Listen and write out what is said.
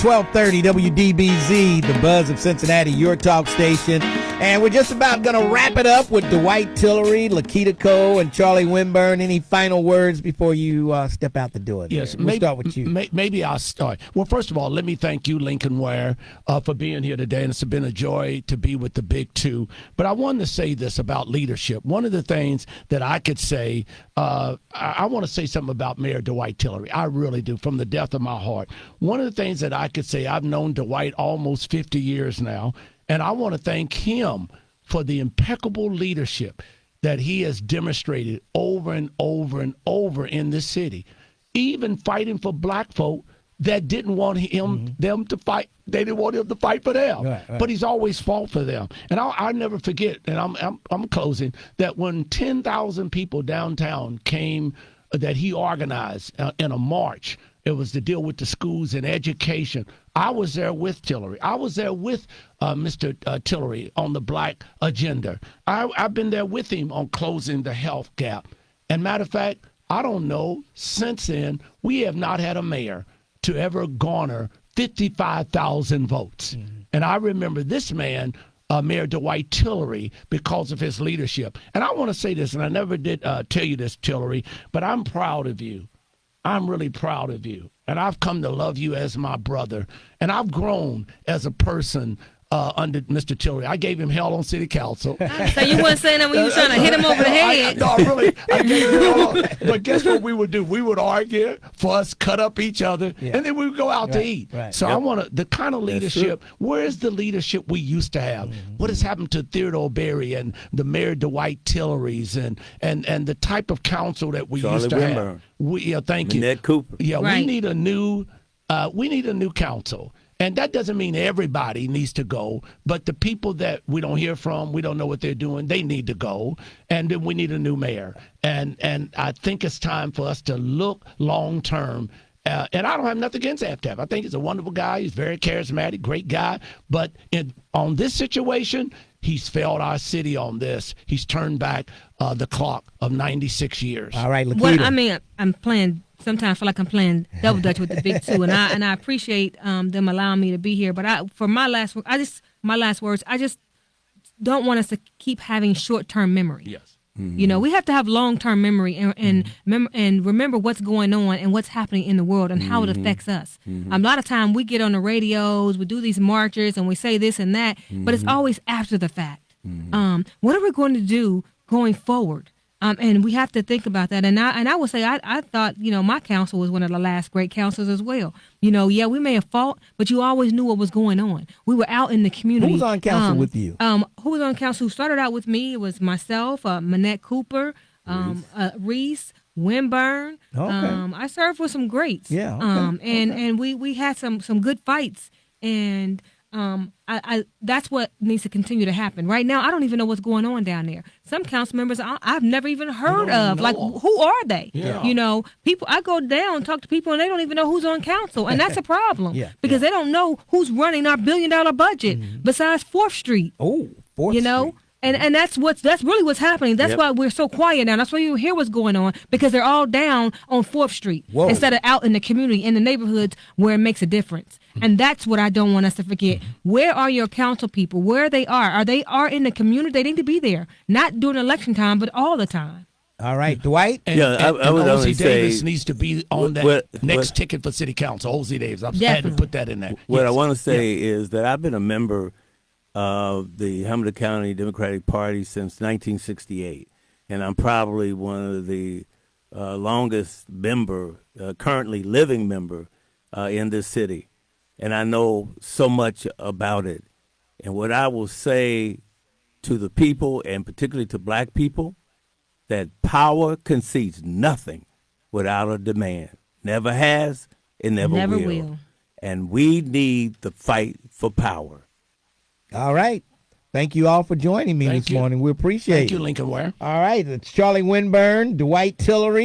1230 WDBZ, the buzz of Cincinnati, your talk station. And we're just about going to wrap it up with Dwight Tillery, Lakita Cole, and Charlie Winburn. Any final words before you step out the door? Yes, we'll start with you. Maybe I'll start. Well, first of all, let me thank you, Lincoln Ware, for being here today. And it's been a joy to be with the Big Two. But I wanted to say this about leadership. One of the things that I could say, I want to say something about Mayor Dwight Tillery. I really do, from the depth of my heart. One of the things that I could say, I've known Dwight almost 50 years now. And I want to thank him for the impeccable leadership that he has demonstrated over and over and over in this city, even fighting for black folk that didn't want them to fight. They didn't want him to fight for them, right. But he's always fought for them. And I'll never forget, and I'm closing, that when 10,000 people downtown came that he organized in a march, it was to deal with the schools and education. I was there with Tillery. I was there with Mr. Tillery on the black agenda. I've been there with him on closing the health gap. And matter of fact, I don't know, since then, we have not had a mayor to ever garner 55,000 votes. Mm-hmm. And I remember this man, Mayor Dwight Tillery, because of his leadership. And I want to say this, and I never did tell you this, Tillery, but I'm proud of you. I'm really proud of you. And I've come to love you as my brother. And I've grown as a person under Mr. Tillery. I gave him hell on city council. So you weren't saying that when you were trying to hit him over the head. No, really. I gave him hell on. But guess what we would do? We would argue, fuss, cut up each other, and then we would go out to eat. Right. So I want the kind of leadership, where is the leadership we used to have? Mm-hmm. What has happened to Theodore Berry and the Mayor Dwight Tillerys and the type of council that we used to have? Thank you. Ned Cooper. Yeah, right. we need a new council. And that doesn't mean everybody needs to go, but the people that we don't hear from, we don't know what they're doing, they need to go. And then we need a new mayor. And I think it's time for us to look long term. And I don't have nothing against Aftab. I think he's a wonderful guy. He's very charismatic, great guy. But on this situation, he's failed our city on this. He's turned back the clock of 96 years. All right, Lakita. Well, I mean, I'm playing. Sometimes I feel like I'm playing double dutch with the Big Two, and I appreciate them allowing me to be here. But for my last words, I just don't want us to keep having short-term memory. Yes. Mm-hmm. You know, we have to have long-term memory and remember what's going on and what's happening in the world and how it affects us. Mm-hmm. A lot of time we get on the radios, we do these marches, and we say this and that, but it's always after the fact. Mm-hmm. What are we going to do going forward? And we have to think about that. And I would say I thought, my council was one of the last great councils as well. Yeah, we may have fought, but you always knew what was going on. We were out in the community. Who was on council with you? Who was on council? Who started out with me? It was myself, Manette Cooper, Reese, Winburn. Okay. I served with some greats. Yeah. Okay. And we had some good fights. And I that's what needs to continue to happen. Right now, I don't even know what's going on down there. Some council members I've never even heard of. Like, who are they? Yeah. People. I go down and talk to people, and they don't even know who's on council, and that's a problem. Because they don't know who's running our $1 billion budget besides 4th Street. Oh, 4th Street. And that's really what's happening. That's why we're so quiet now. That's why you hear what's going on, because they're all down on 4th Street instead of out in the community, in the neighborhoods where it makes a difference. And that's what I don't want us to forget. Where are your council people? Where they are? They are in the community? They need to be there, not during election time, but all the time. All right, Dwight. I would only say Davis needs to be on that next ticket for city council. Ozzie Davis. I had to put that in there. What I want to say is that I've been a member of the Hamilton County Democratic Party since 1968, and I'm probably one of the longest currently living member in this city, and I know so much about it. And what I will say to the people, and particularly to black people, that power concedes nothing without a demand. Never has, and never will. And we need the fight for power. All right. Thank you all for joining me this morning. We appreciate it. Thank you, Lincoln Ware. All right. It's Charlie Winburn, Dwight Tillery.